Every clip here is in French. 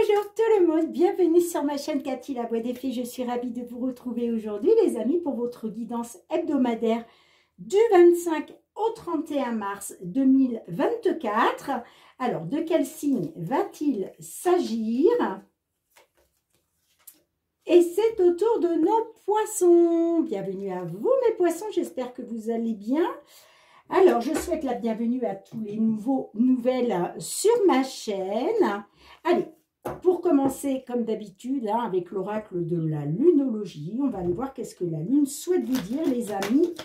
Bonjour tout le monde, bienvenue sur ma chaîne Cathy la Voix des Fées. Je suis ravie de vous retrouver aujourd'hui les amis pour votre guidance hebdomadaire du 25 au 31 mars 2024. Alors de quel signe va-t-il s'agir? Et c'est au tour de nos poissons. Bienvenue à vous mes poissons, j'espère que vous allez bien. Alors, je souhaite la bienvenue à tous les nouvelles sur ma chaîne. Allez, pour commencer, comme d'habitude, hein, avec l'oracle de la lunologie, on va aller voir qu'est-ce que la lune souhaite vous dire, les amis,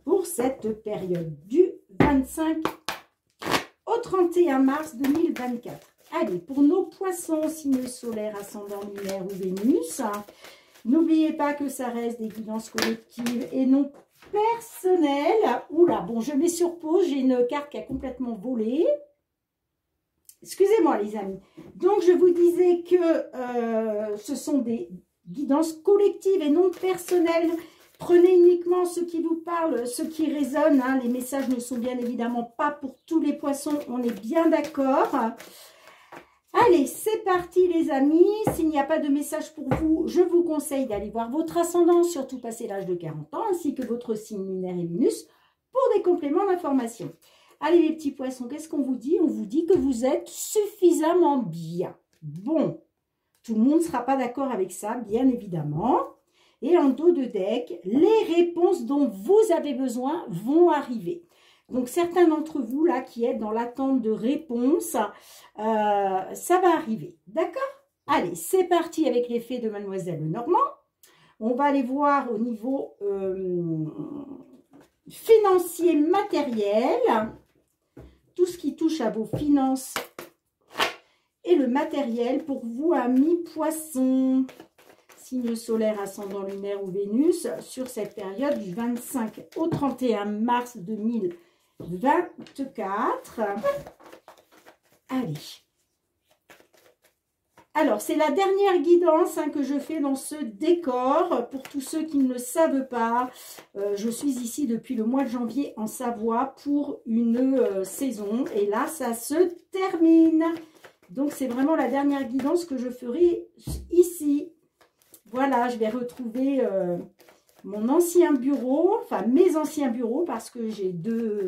pour cette période du 25 au 31 mars 2024. Allez, pour nos poissons, signe solaire, ascendant lunaire ou Vénus, n'oubliez pas que ça reste des guidances collectives et non personnelles. Oula, bon, je mets sur pause, j'ai une carte qui a complètement volé. Excusez-moi les amis. Donc, je vous disais que ce sont des guidances collectives et non personnelles. Prenez uniquement ce qui vous parle, ce qui résonne. Hein. Les messages ne sont bien évidemment pas pour tous les poissons, on est bien d'accord. Allez, c'est parti les amis. S'il n'y a pas de message pour vous, je vous conseille d'aller voir votre ascendant, surtout passé l'âge de 40 ans, ainsi que votre signe lunaire et Vénus, pour des compléments d'information. Allez les petits poissons, qu'est-ce qu'on vous dit? On vous dit que vous êtes suffisamment bien. Bon, tout le monde ne sera pas d'accord avec ça, bien évidemment. Et en dos de deck, les réponses dont vous avez besoin vont arriver. Donc, certains d'entre vous, là, qui êtes dans l'attente de réponses, ça va arriver. D'accord? Allez, c'est parti avec l'effet de Mademoiselle Lenormand. On va aller voir au niveau financier, matériel. Tout ce qui touche à vos finances et le matériel pour vous, amis poissons. Signe solaire, ascendant lunaire ou Vénus, sur cette période du 25 au 31 mars 2024. Allez. Alors, c'est la dernière guidance hein, que je fais dans ce décor. Pour tous ceux qui ne le savent pas, je suis ici depuis le mois de janvier en Savoie pour une saison. Et là, ça se termine. Donc, c'est vraiment la dernière guidance que je ferai ici. Voilà, je vais retrouver mon ancien bureau, enfin mes anciens bureaux, parce que j'ai deux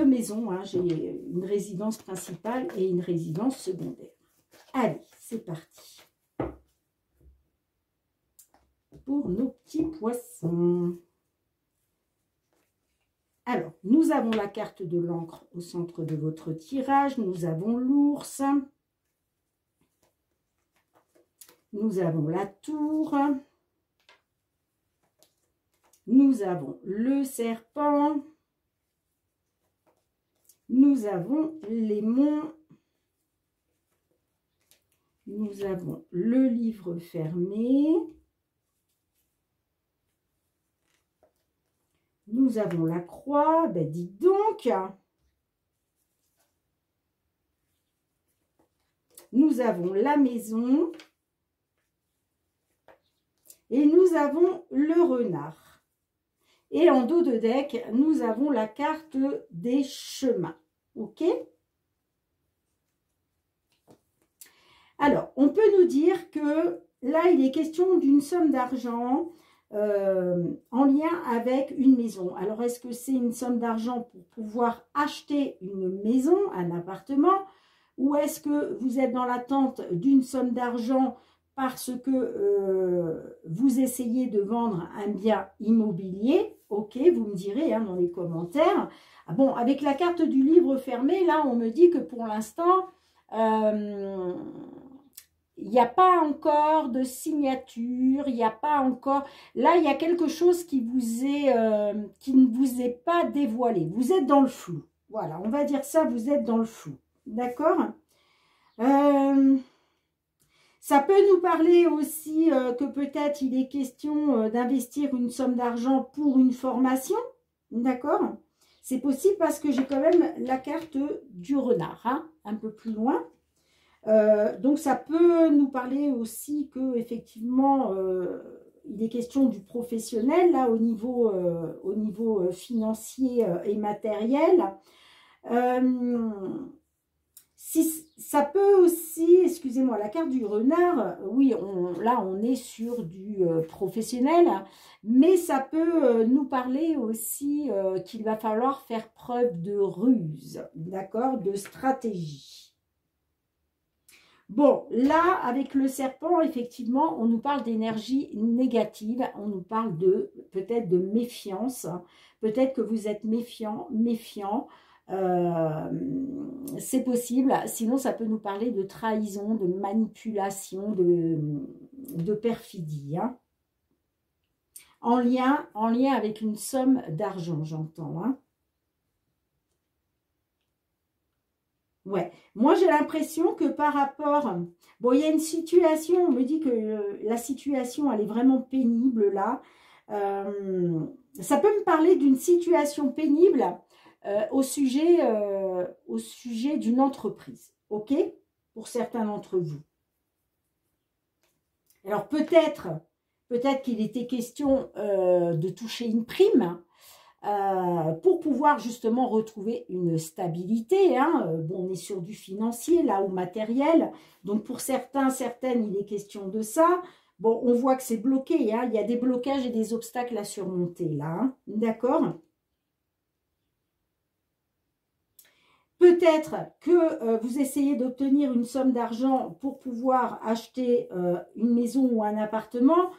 maisons. Hein. J'ai une résidence principale et une résidence secondaire. Allez, c'est parti. Pour nos petits poissons. Alors, nous avons la carte de l'encre au centre de votre tirage. Nous avons l'ours. Nous avons la tour. Nous avons le serpent. Nous avons les monts. Nous avons le livre fermé. Nous avons la croix. Ben dites donc. Nous avons la maison. Et nous avons le renard. Et en dos de deck, nous avons la carte des chemins. OK? Alors, on peut nous dire que là, il est question d'une somme d'argent en lien avec une maison. Alors, est-ce que c'est une somme d'argent pour pouvoir acheter une maison, un appartement? Ou est-ce que vous êtes dans l'attente d'une somme d'argent parce que vous essayez de vendre un bien immobilier? Ok, vous me direz hein, dans les commentaires. Ah bon, avec la carte du livre fermé, là, on me dit que pour l'instant, il n'y a pas encore de signature, il n'y a pas encore... Là, il y a quelque chose qui ne vous est pas dévoilé. Vous êtes dans le flou. Voilà, on va dire ça, vous êtes dans le flou. D'accord? Ça peut nous parler aussi que peut-être il est question d'investir une somme d'argent pour une formation. D'accord? C'est possible parce que j'ai quand même la carte du renard, hein, un peu plus loin. Donc, ça peut nous parler aussi que effectivement il est question du professionnel, là, au niveau financier et matériel. Si Ça peut aussi, excusez-moi, la carte du renard, oui, là on est sur du professionnel, mais ça peut nous parler aussi qu'il va falloir faire preuve de ruse, d'accord, de stratégie. Bon, là, avec le serpent, effectivement, on nous parle d'énergie négative, on nous parle de peut-être de méfiance, peut-être que vous êtes méfiant. C'est possible, sinon ça peut nous parler de trahison, de manipulation, de perfidie, hein. En lien avec une somme d'argent, j'entends, hein. Ouais, moi j'ai l'impression que par rapport, bon, il y a une situation, on me dit que la situation elle est vraiment pénible là. Ça peut me parler d'une situation pénible au sujet d'une entreprise, ok? Pour certains d'entre vous. Alors peut-être qu'il était question de toucher une prime pour pouvoir justement retrouver une stabilité, hein. Bon, on est sur du financier là, ou matériel, donc pour certaines, il est question de ça. Bon, on voit que c'est bloqué, hein. Il y a des blocages et des obstacles à surmonter là, hein. D'accord? Peut-être que vous essayez d'obtenir une somme d'argent pour pouvoir acheter une maison ou un appartement,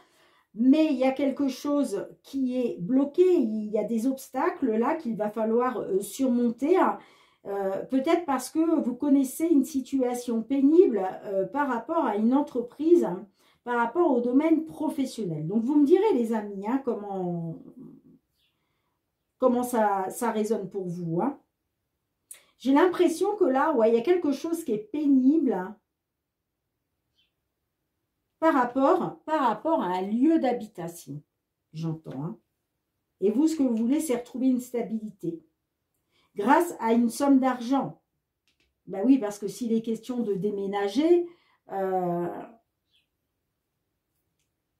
mais il y a quelque chose qui est bloqué, il y a des obstacles là qu'il va falloir surmonter, peut-être parce que vous connaissez une situation pénible par rapport à une entreprise, par rapport au domaine professionnel. Donc vous me direz les amis, hein, comment ça résonne pour vous, hein. J'ai l'impression que là, ouais, il y a quelque chose qui est pénible par rapport à un lieu d'habitation, j'entends, hein. Et vous, ce que vous voulez, c'est retrouver une stabilité grâce à une somme d'argent. Ben oui, parce que s'il est question de déménager,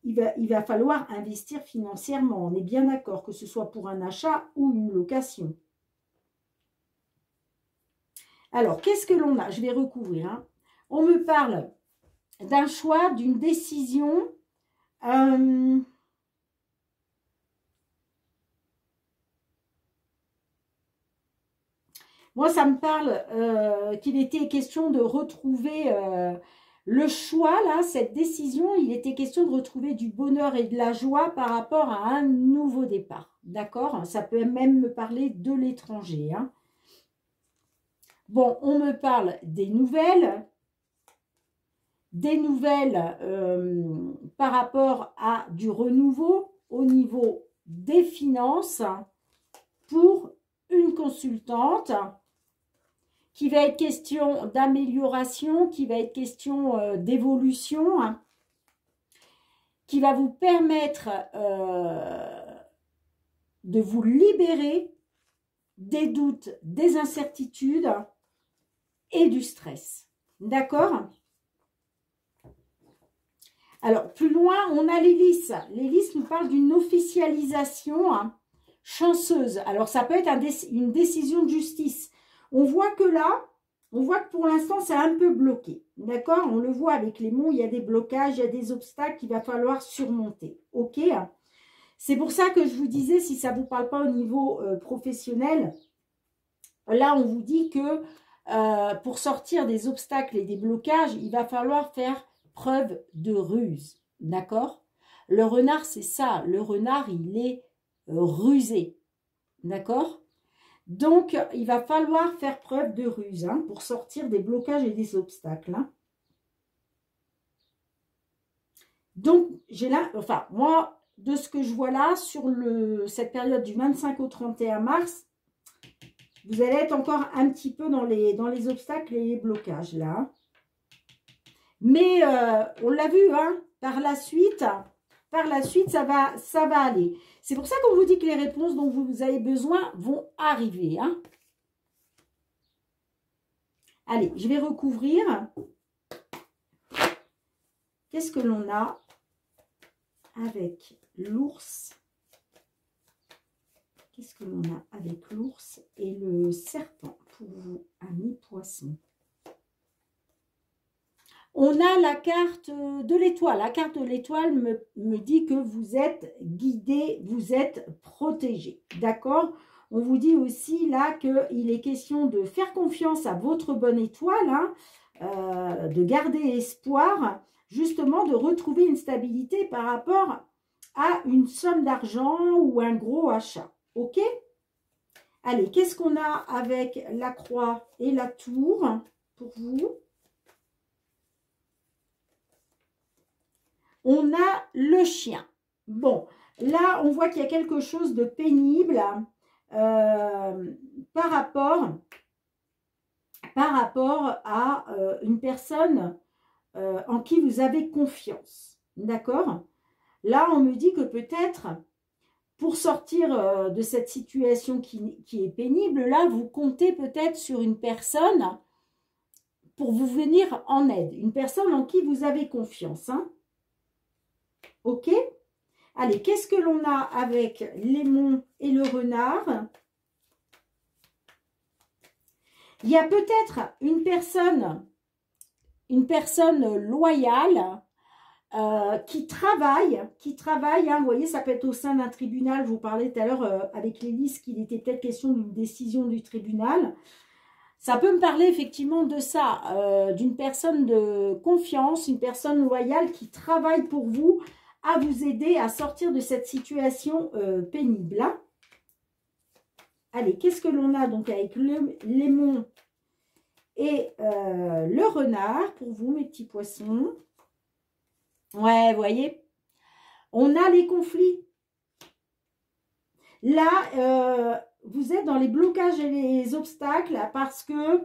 il va falloir investir financièrement. On est bien d'accord, que ce soit pour un achat ou une location. Alors, qu'est-ce que l'on a? Je vais recouvrir, hein. On me parle d'un choix, d'une décision. Moi, ça me parle qu'il était question de retrouver le choix, là, cette décision. Il était question de retrouver du bonheur et de la joie par rapport à un nouveau départ. D'accord? Ça peut même me parler de l'étranger, hein. Bon, on me parle des nouvelles par rapport à du renouveau au niveau des finances pour une consultante, qui va être question d'amélioration, qui va être question d'évolution, hein, qui va vous permettre de vous libérer des doutes, des incertitudes et du stress. D'accord? Alors, plus loin, on a l'hélice. L'hélice nous parle d'une officialisation, hein, chanceuse. Alors, ça peut être une décision de justice. On voit que là, pour l'instant, c'est un peu bloqué. D'accord? On le voit avec les monts, il y a des blocages, il y a des obstacles qu'il va falloir surmonter. OK? C'est pour ça que je vous disais, si ça ne vous parle pas au niveau professionnel, là, on vous dit que pour sortir des obstacles et des blocages, il va falloir faire preuve de ruse. D'accord? Le renard, c'est ça. Le renard, il est rusé. D'accord? Donc, il va falloir faire preuve de ruse, hein, pour sortir des blocages et des obstacles, hein. Donc, moi, de ce que je vois là, sur cette période du 25 au 31 mars, vous allez être encore un petit peu dans les obstacles et les blocages, là, hein. Mais on l'a vu, hein, par la suite, ça va aller. C'est pour ça qu'on vous dit que les réponses dont vous avez besoin vont arriver, hein. Allez, je vais recouvrir. Qu'est-ce que l'on a avec l'ours? Qu'est-ce que l'on a avec l'ours et le serpent pour vous, amis poissons? On a la carte de l'étoile. La carte de l'étoile me dit que vous êtes guidé, vous êtes protégé. D'accord? On vous dit aussi là qu'il est question de faire confiance à votre bonne étoile, hein, de garder espoir, justement de retrouver une stabilité par rapport à une somme d'argent ou un gros achat. Ok? Allez, qu'est-ce qu'on a avec la croix et la tour pour vous? On a le chien. Bon, là, on voit qu'il y a quelque chose de pénible par rapport à une personne en qui vous avez confiance. D'accord? Là, on me dit que peut-être, pour sortir de cette situation qui est pénible, là, vous comptez peut-être sur une personne pour vous venir en aide. Une personne en qui vous avez confiance, hein. Ok? Allez, qu'est-ce que l'on a avec l'aimant et le renard? Il y a peut-être une personne loyale qui travaille, hein, vous voyez, ça peut être au sein d'un tribunal. Je vous parlais tout à l'heure avec l'hélice qu'il était peut-être question d'une décision du tribunal. Ça peut me parler effectivement de ça, d'une personne de confiance, une personne loyale qui travaille pour vous, à vous aider à sortir de cette situation pénible. Hein. Allez, qu'est-ce que l'on a donc avec l'aimant et le renard pour vous, mes petits poissons? Ouais, vous voyez, on a les conflits. Là, vous êtes dans les blocages et les obstacles parce que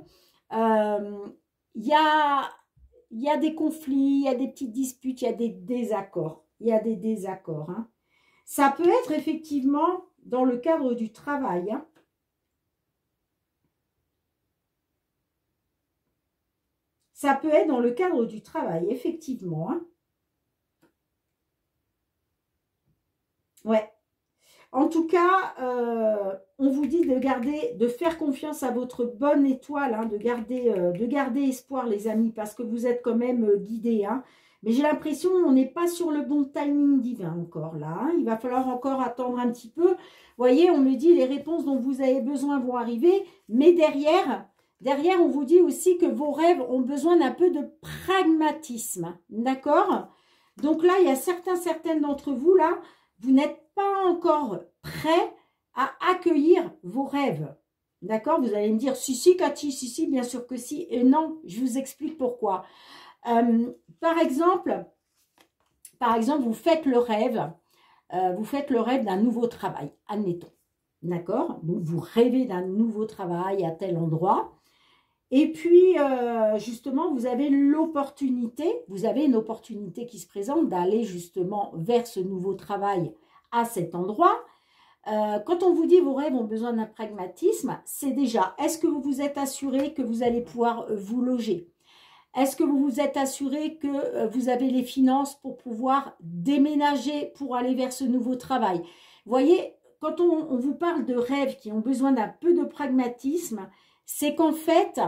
il y a des conflits, il y a des petites disputes, il y a des désaccords. Il y a des désaccords. Hein. Ça peut être effectivement dans le cadre du travail. Hein. Ça peut être dans le cadre du travail, effectivement. Hein. Ouais. En tout cas, on vous dit de faire confiance à votre bonne étoile, hein, de garder espoir, les amis, parce que vous êtes quand même guidés. Hein. Mais j'ai l'impression qu'on n'est pas sur le bon timing divin encore là. Hein. Il va falloir encore attendre un petit peu. Vous voyez, on me dit les réponses dont vous avez besoin vont arriver. Mais derrière, on vous dit aussi que vos rêves ont besoin d'un peu de pragmatisme. D'accord? Donc là, il y a certaines d'entre vous là, vous n'êtes pas encore prêts à accueillir vos rêves. D'accord? Vous allez me dire, si, Cathy, si, bien sûr que si. Et non, je vous explique pourquoi. Par exemple, vous faites le rêve d'un nouveau travail, admettons. D'accord? Donc, vous rêvez d'un nouveau travail à tel endroit. Et puis, justement, vous avez une opportunité qui se présente d'aller justement vers ce nouveau travail à cet endroit. Quand on vous dit vos rêves ont besoin d'un pragmatisme, c'est déjà, est-ce que vous vous êtes assuré que vous allez pouvoir vous loger? Est-ce que vous vous êtes assuré que vous avez les finances pour pouvoir déménager pour aller vers ce nouveau travail? Vous voyez, quand on vous parle de rêves qui ont besoin d'un peu de pragmatisme, c'est qu'en fait,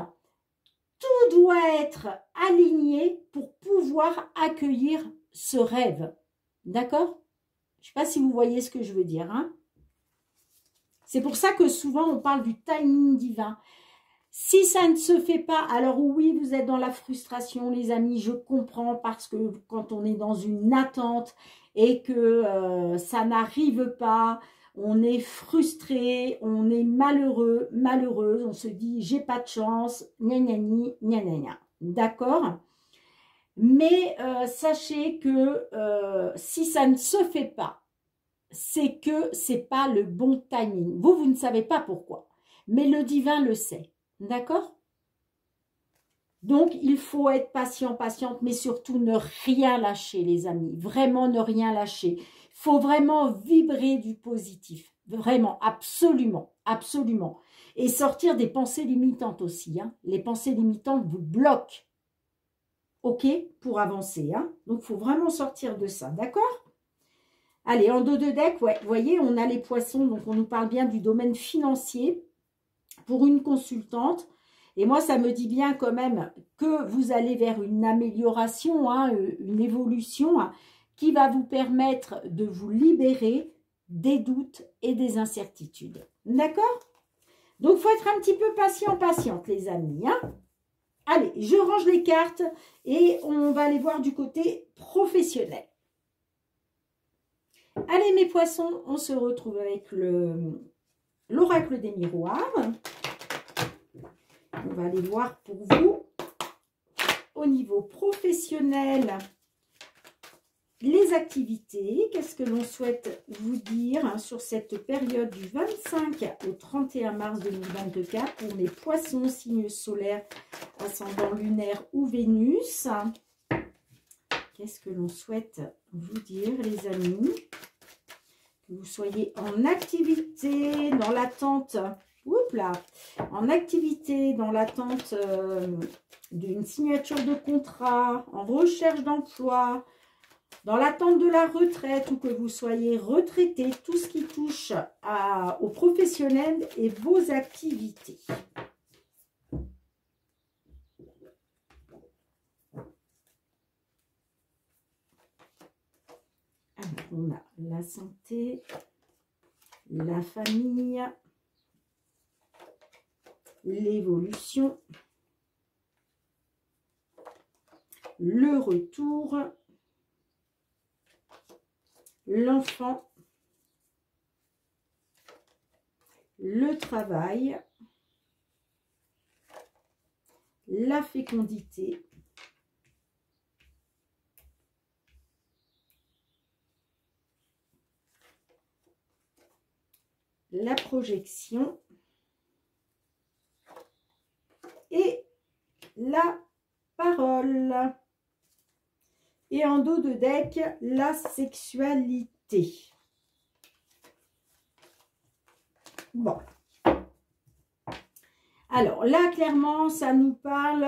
tout doit être aligné pour pouvoir accueillir ce rêve. D'accord? Je ne sais pas si vous voyez ce que je veux dire. Hein? C'est pour ça que souvent on parle du timing divin. Si ça ne se fait pas, alors oui, vous êtes dans la frustration, les amis, je comprends, parce que quand on est dans une attente et que ça n'arrive pas, on est frustré, on est malheureux, malheureuse, on se dit j'ai pas de chance, gna gna gna gna gna gna. D'accord? Mais sachez que si ça ne se fait pas, c'est que c'est pas le bon timing. Vous ne savez pas pourquoi, mais le divin le sait. D'accord? Donc, il faut être patient, patiente, mais surtout ne rien lâcher, les amis. Vraiment, ne rien lâcher. Il faut vraiment vibrer du positif. Vraiment, absolument, absolument. Et sortir des pensées limitantes aussi. Hein. Les pensées limitantes vous bloquent. OK? Pour avancer. Hein. Donc, il faut vraiment sortir de ça. D'accord? Allez, en dos de deck, ouais, vous voyez, on a les poissons. Donc, on nous parle bien du domaine financier pour une consultante. Et moi, ça me dit bien quand même que vous allez vers une amélioration, hein, une évolution hein, qui va vous permettre de vous libérer des doutes et des incertitudes. D'accord? Donc, il faut être un petit peu patiente, les amis. Hein? Allez, je range les cartes et on va aller voir du côté professionnel. Allez, mes poissons, on se retrouve avec l'oracle des miroirs. On va aller voir pour vous, au niveau professionnel, les activités. Qu'est-ce que l'on souhaite vous dire hein, sur cette période du 25 au 31 mars 2024 pour mes poissons, signes solaires, ascendant lunaire ou Vénus. Qu'est-ce que l'on souhaite vous dire, les amis? Que vous soyez en activité, dans l'attente, en activité, dans l'attente d'une signature de contrat, en recherche d'emploi, dans l'attente de la retraite ou que vous soyez retraité, tout ce qui touche aux professionnels et vos activités. Alors, on a la santé, la famille, l'évolution, le retour, l'enfant, le travail, la fécondité, la projection et la parole. Et en dos de deck, la sexualité. Bon. Alors là, clairement, ça nous parle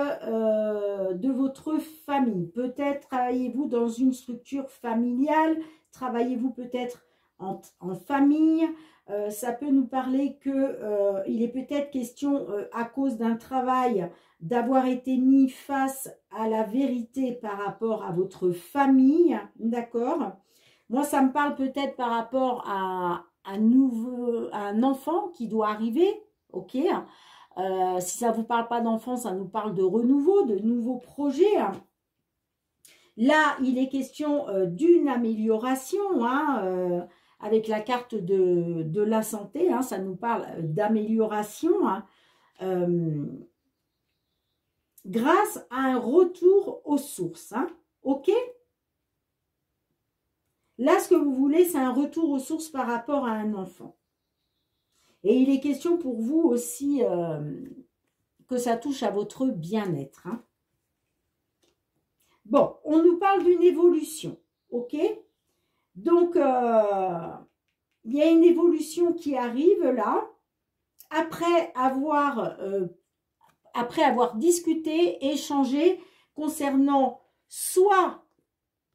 de votre famille. Peut-être travaillez-vous dans une structure familiale, travaillez-vous peut-être en famille. Ça peut nous parler que il est peut-être question, à cause d'un travail, d'avoir été mis face à la vérité par rapport à votre famille, d'accord? Moi, ça me parle peut-être par rapport à un enfant qui doit arriver, ok? Si ça ne vous parle pas d'enfant, ça nous parle de renouveau, de nouveaux projets. Là, il est question d'une amélioration, hein, avec la carte de la santé, hein, ça nous parle d'amélioration, hein, grâce à un retour aux sources, hein, ok? Là, ce que vous voulez, c'est un retour aux sources par rapport à un enfant. Et il est question pour vous aussi que ça touche à votre bien-être. Hein. Bon, on nous parle d'une évolution, ok? Donc, il y a une évolution qui arrive là, après avoir discuté, échangé concernant soit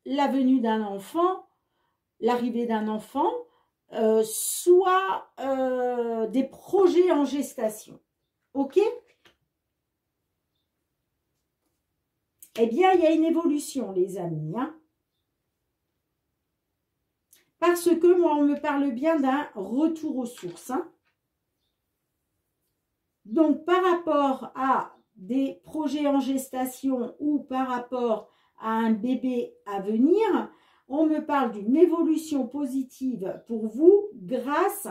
la venue d'un enfant, l'arrivée d'un enfant, soit des projets en gestation. Ok? Eh bien, il y a une évolution, les amis. Hein? Parce que moi, on me parle bien d'un retour aux sources. Hein? Donc, par rapport à des projets en gestation ou par rapport à un bébé à venir, on me parle d'une évolution positive pour vous grâce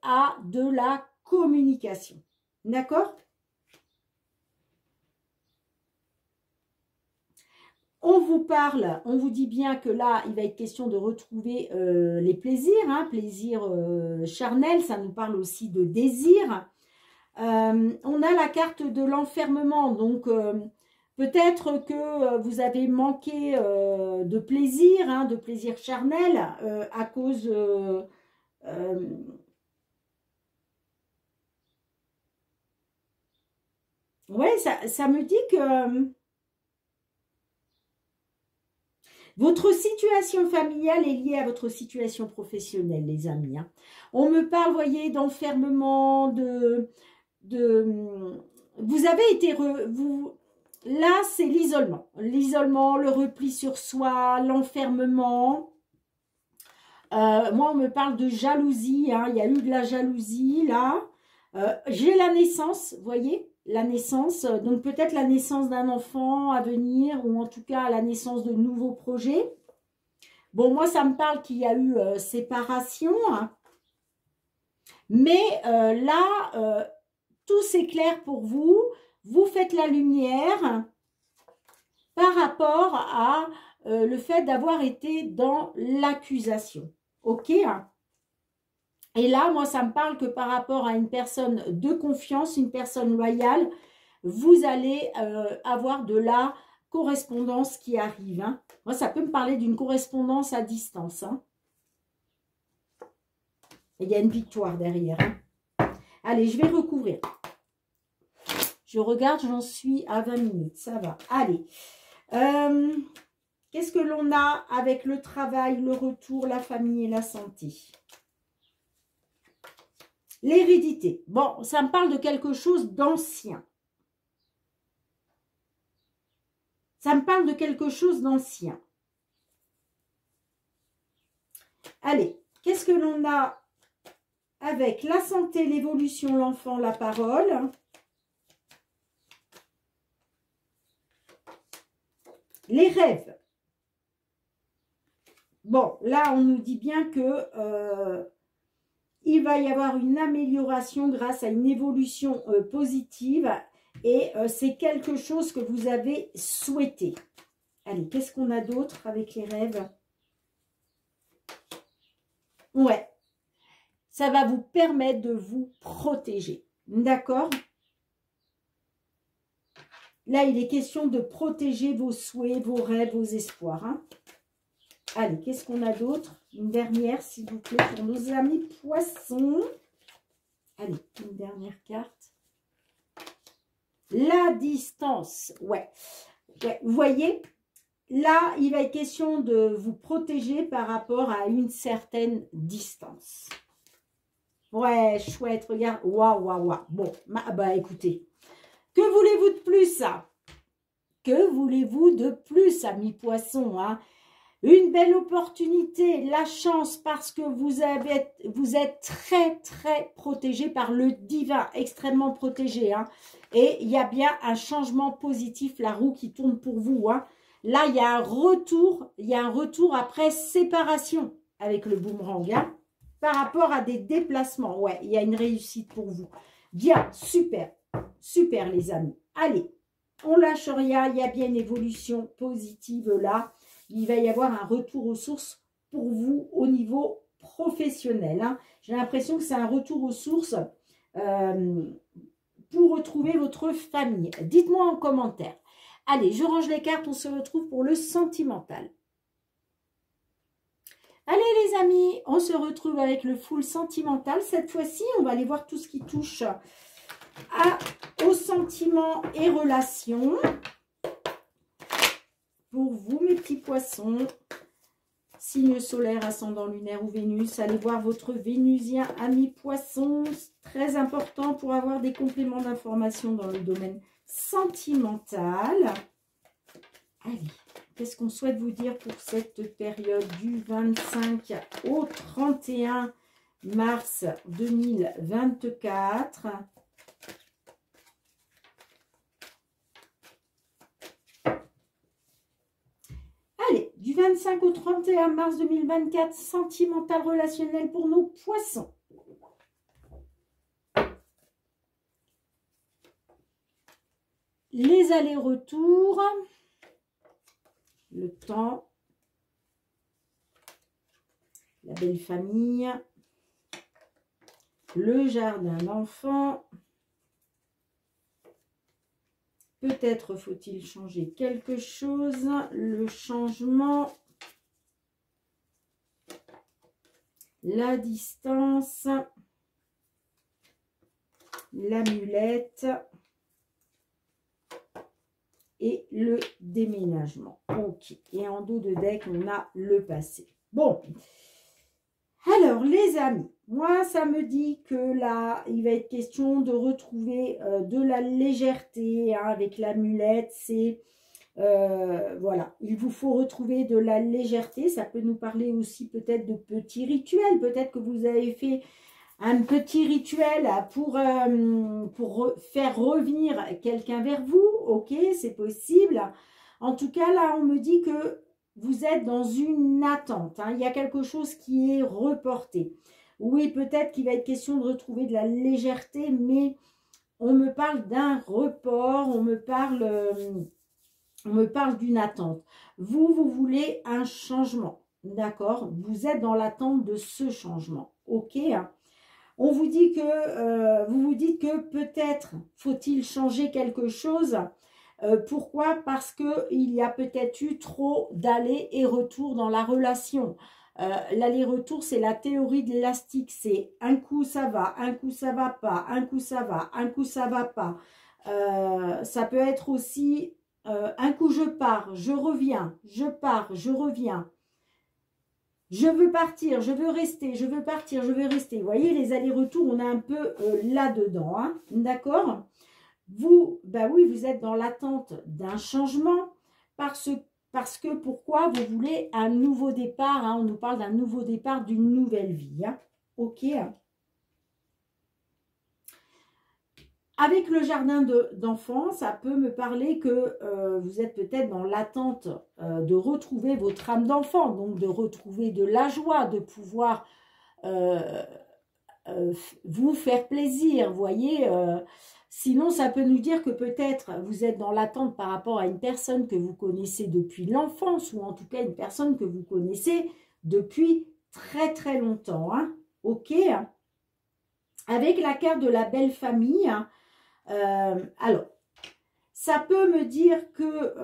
à de la communication. D'accord? On vous parle, on vous dit bien que là, il va être question de retrouver les plaisirs, hein, plaisirs charnels, ça nous parle aussi de désir. On a la carte de l'enfermement, donc peut-être que vous avez manqué de plaisir, hein, de plaisir charnel à cause... ouais, ça me dit que votre situation familiale est liée à votre situation professionnelle, les amis. Hein. On me parle, voyez, d'enfermement, de vous avez été... Là, c'est l'isolement. L'isolement, le repli sur soi, l'enfermement. Moi, on me parle de jalousie. Hein. Il y a eu de la jalousie, là. J'ai la naissance, vous voyez, la naissance. Donc, peut-être la naissance d'un enfant à venir, ou en tout cas, la naissance de nouveaux projets. Bon, moi, ça me parle qu'il y a eu séparation. Hein. Mais là, tout s'éclaire pour vous. Vous faites la lumière par rapport à le fait d'avoir été dans l'accusation. Ok, hein. Et là, moi, ça me parle que par rapport à une personne de confiance, une personne loyale, vous allez avoir de la correspondance qui arrive. Hein. Moi, ça peut me parler d'une correspondance à distance. Hein. Et il y a une victoire derrière. Hein. Allez, je vais recouvrir. Je regarde, j'en suis à 20 minutes. Ça va. Allez. Qu'est-ce que l'on a avec le travail, le retour, la famille et la santé? L'hérédité. Bon, ça me parle de quelque chose d'ancien. Ça me parle de quelque chose d'ancien. Allez, qu'est-ce que l'on a avec la santé, l'évolution, l'enfant, la parole? Les rêves. Bon, là, on nous dit bien que il va y avoir une amélioration grâce à une évolution positive et c'est quelque chose que vous avez souhaité. Allez, qu'est-ce qu'on a d'autre avec les rêves? Ouais, ça va vous permettre de vous protéger. D'accord? Là, il est question de protéger vos souhaits, vos rêves, vos espoirs. Hein. Allez, qu'est-ce qu'on a d'autre? Une dernière, s'il vous plaît, pour nos amis poissons. Allez, une dernière carte. La distance. Ouais. Vous voyez, là, il va être question de vous protéger par rapport à une certaine distance. Ouais, chouette, regarde. Waouh, waouh, waouh. Bon, bah écoutez. Que voulez-vous de plus, ça? Que voulez-vous de plus, amis poissons, hein? Une belle opportunité, la chance, parce que vous êtes très, très protégé par le divin, extrêmement protégé. Hein? Et il y a bien un changement positif, la roue qui tourne pour vous. Hein? Là, il y a un retour après séparation avec le boomerang. Hein? Par rapport à des déplacements. Ouais, il y a une réussite pour vous. Bien, super. Super les amis. Allez, on lâche rien. Il y a bien une évolution positive là. Il va y avoir un retour aux sources pour vous au niveau professionnel. Hein. J'ai l'impression que c'est un retour aux sources pour retrouver votre famille. Dites-moi en commentaire. Allez, je range les cartes. On se retrouve pour le sentimental. Allez les amis, on se retrouve avec le full sentimental. Cette fois-ci, on va aller voir tout ce qui touche aux sentiments et relations. Pour vous, mes petits poissons, signe solaire, ascendant lunaire ou Vénus, allez voir votre vénusien ami poisson, très important pour avoir des compléments d'information dans le domaine sentimental. Allez, qu'est-ce qu'on souhaite vous dire pour cette période du 25 au 31 mars 2024 ? Allez, du 25 au 31 mars 2024, sentimental relationnel pour nos poissons. Les allers-retours, le temps, la belle famille, le jardin d'enfants. Peut-être faut-il changer quelque chose. Le changement. La distance. L'amulette. Et le déménagement. Ok. Et en dos de deck, on a le passé. Bon. Alors, les amis. Moi, ça me dit que là, il va être question de retrouver de la légèreté hein, avec l'amulette. C'est, voilà, il vous faut retrouver de la légèreté. Ça peut nous parler aussi peut-être de petits rituels. Peut-être que vous avez fait un petit rituel pour faire revenir quelqu'un vers vous. Ok, c'est possible. En tout cas, là, on me dit que vous êtes dans une attente. Hein. Il y a quelque chose qui est reporté. Oui, peut-être qu'il va être question de retrouver de la légèreté, mais on me parle d'un report, on me parle d'une attente. Vous voulez un changement, d'accord? Vous êtes dans l'attente de ce changement, ok? On vous dit que, vous vous dites que peut-être faut-il changer quelque chose. Pourquoi? Parce qu'il y a peut-être eu trop d'aller et retour dans la relation. L'aller-retour, c'est la théorie de l'élastique. C'est un coup ça va, un coup ça va pas, un coup ça va, un coup ça va pas. Ça peut être aussi un coup je pars, je reviens, je pars, je reviens. Je veux partir, je veux rester, je veux partir, je veux rester. Vous voyez, les allers-retours, on est un peu là-dedans. Hein, d'accord? Vous, ben oui, vous êtes dans l'attente d'un changement parce que pourquoi? Vous voulez un nouveau départ. Hein, on nous parle d'un nouveau départ, d'une nouvelle vie. Hein, ok. Avec le jardin d'enfants, ça peut me parler que vous êtes peut-être dans l'attente de retrouver votre âme d'enfant, donc de retrouver de la joie, de pouvoir vous faire plaisir, vous voyez. Sinon, ça peut nous dire que peut-être vous êtes dans l'attente par rapport à une personne que vous connaissez depuis l'enfance, ou en tout cas une personne que vous connaissez depuis très très longtemps. Hein, ok. Avec la carte de la belle famille, hein, alors, ça peut me dire que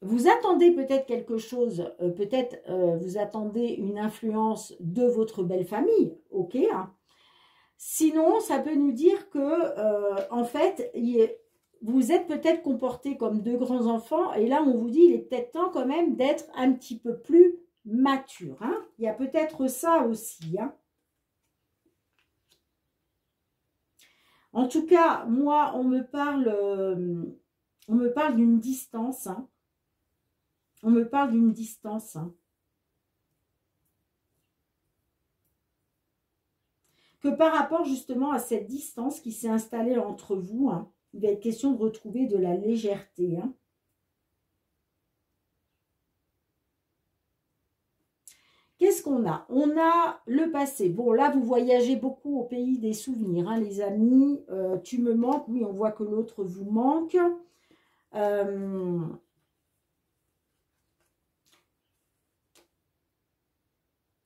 vous attendez peut-être quelque chose, peut-être vous attendez une influence de votre belle famille, ok. Hein. Sinon, ça peut nous dire que, en fait, vous êtes peut-être comporté comme deux grands enfants, et là, on vous dit, il est peut-être temps quand même d'être un petit peu plus mature. Hein. Il y a peut-être ça aussi, hein. En tout cas, moi, on me parle d'une distance. Hein. On me parle d'une distance. Hein. Que par rapport justement à cette distance qui s'est installée entre vous, hein, il va être question de retrouver de la légèreté. Hein. Qu'est-ce qu'on a? On a le passé. Bon, là, vous voyagez beaucoup au pays des souvenirs, hein, les amis. Tu me manques. Oui, on voit que l'autre vous manque.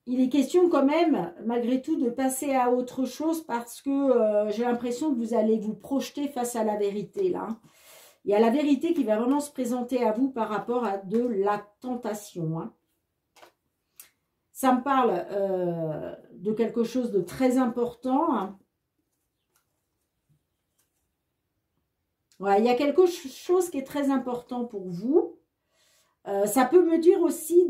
Il est question quand même, malgré tout, de passer à autre chose parce que j'ai l'impression que vous allez vous projeter face à la vérité, là. Il y a la vérité qui va vraiment se présenter à vous par rapport à de la tentation, hein. Ça me parle de quelque chose de très important. Hein. Ouais, il y a quelque chose qui est très important pour vous. Ça peut me dire aussi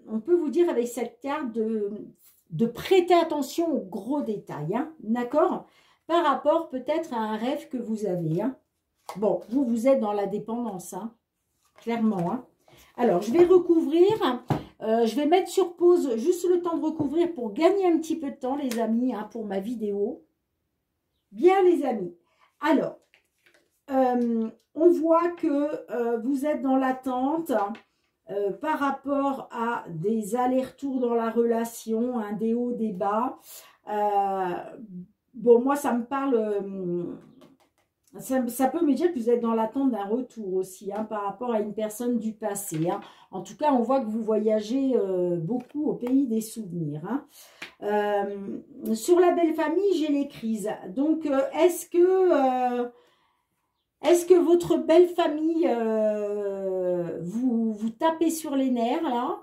on peut vous dire avec cette carte de prêter attention aux gros détails, hein, d'accord? Par rapport peut-être à un rêve que vous avez. Hein. Bon, vous êtes dans la dépendance, hein, clairement. Hein. Alors, je vais recouvrir. Je vais mettre sur pause juste le temps de recouvrir pour gagner un petit peu de temps, les amis, hein, pour ma vidéo. Bien, les amis. Alors, on voit que vous êtes dans l'attente par rapport à des allers-retours dans la relation, hein, des hauts, des bas. Bon, moi, ça me parle... Ça peut me dire que vous êtes dans l'attente d'un retour aussi, hein, par rapport à une personne du passé. Hein. En tout cas, on voit que vous voyagez beaucoup au pays des souvenirs. Hein. Sur la belle famille, j'ai les crises. Donc, est-ce que votre belle famille vous tapez sur les nerfs, là?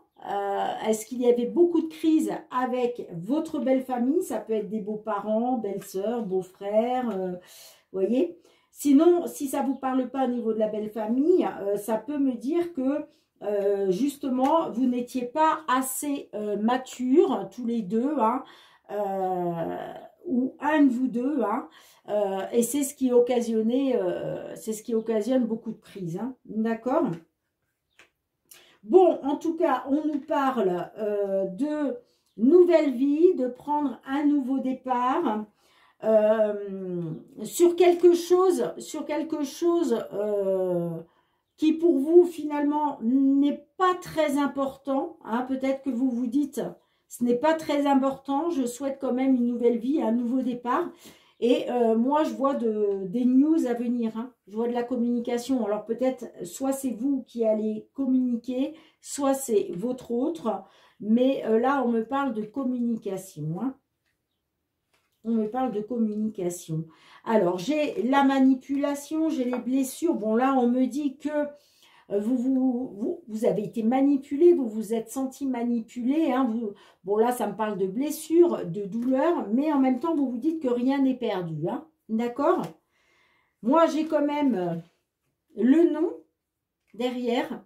Est-ce qu'il y avait beaucoup de crises avec votre belle famille? Ça peut être des beaux-parents, belles-sœurs, beaux-frères, vous voyez? Sinon, si ça ne vous parle pas au niveau de la belle famille, ça peut me dire que justement, vous n'étiez pas assez matures, tous les deux, hein, ou un de vous deux, hein, et c'est ce qui occasionne beaucoup de crises, hein, d'accord? Bon, en tout cas, on nous parle de nouvelle vie, de prendre un nouveau départ, sur quelque chose qui pour vous finalement n'est pas très important, hein. Peut-être que vous vous dites, ce n'est pas très important, je souhaite quand même une nouvelle vie, un nouveau départ. Et moi, je vois des news à venir, hein. Je vois de la communication. Alors peut-être, soit c'est vous qui allez communiquer, soit c'est votre autre. Mais là, on me parle de communication, hein. On me parle de communication. Alors, j'ai la manipulation, j'ai les blessures. Bon, là, on me dit que vous avez été manipulé, vous vous êtes senti manipulé. Hein, bon, là, ça me parle de blessures, de douleurs, mais en même temps, vous vous dites que rien n'est perdu. Hein, d'accord? Moi, j'ai quand même le nom derrière.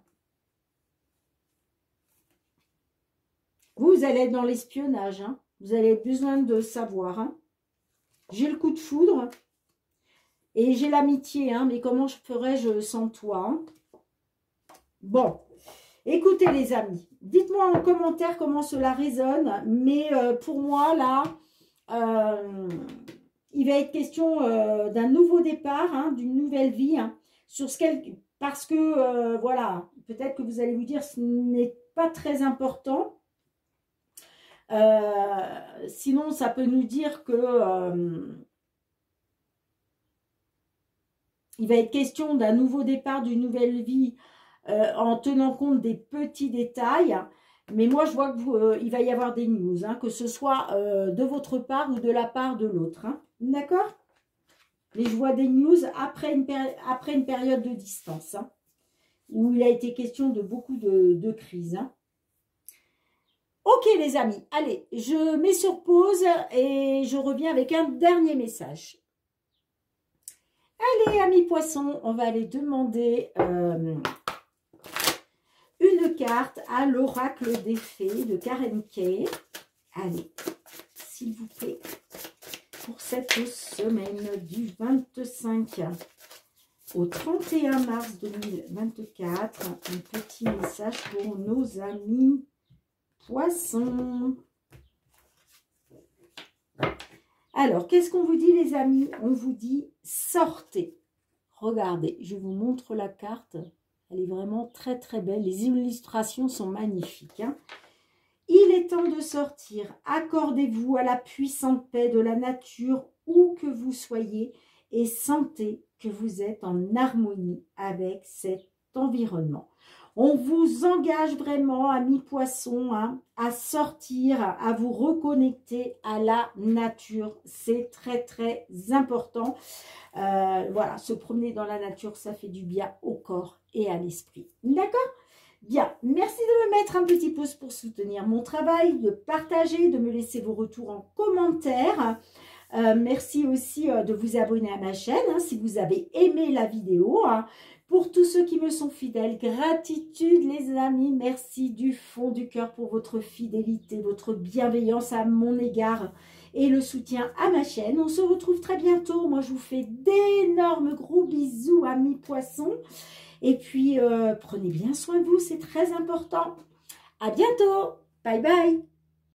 Vous allez être dans l'espionnage. Hein, vous avez besoin de savoir. Hein. J'ai le coup de foudre et j'ai l'amitié. Hein, mais comment ferais-je sans toi, hein? Bon, écoutez les amis, dites-moi en commentaire comment cela résonne, mais pour moi là, il va être question d'un nouveau départ, hein, d'une nouvelle vie, hein, sur parce que voilà, peut-être que vous allez vous dire ce n'est pas très important, sinon ça peut nous dire que il va être question d'un nouveau départ, d'une nouvelle vie, en tenant compte des petits détails. Mais moi, je vois que il va y avoir des news, hein, que ce soit de votre part ou de la part de l'autre. Hein, d'accord? Mais je vois des news après une période de distance, hein, où il a été question de beaucoup de crises. Hein. Ok les amis, allez, je mets sur pause et je reviens avec un dernier message. Allez, amis poissons, on va aller demander une carte à l'oracle des fées de Karen Kay. Allez, s'il vous plaît, pour cette semaine du 25 au 31 mars 2024, un petit message pour nos amis poissons. Alors, qu'est-ce qu'on vous dit les amis? On vous dit sortez. Regardez, je vous montre la carte. Elle est vraiment très très belle. Les illustrations sont magnifiques. Hein. Il est temps de sortir. Accordez-vous à la puissante paix de la nature où que vous soyez et sentez que vous êtes en harmonie avec cet environnement. On vous engage vraiment, amis poissons, hein, à sortir, à vous reconnecter à la nature. C'est très, très important. Voilà, se promener dans la nature, ça fait du bien au corps et à l'esprit. D'accord? Bien, merci de me mettre un petit pouce pour soutenir mon travail, de partager, de me laisser vos retours en commentaire. Merci aussi de vous abonner à ma chaîne, hein, si vous avez aimé la vidéo. Hein. Pour tous ceux qui me sont fidèles, gratitude les amis, merci du fond du cœur pour votre fidélité, votre bienveillance à mon égard et le soutien à ma chaîne. On se retrouve très bientôt. Moi, je vous fais d'énormes gros bisous, amis poissons. Et puis, prenez bien soin de vous, c'est très important. À bientôt. Bye bye.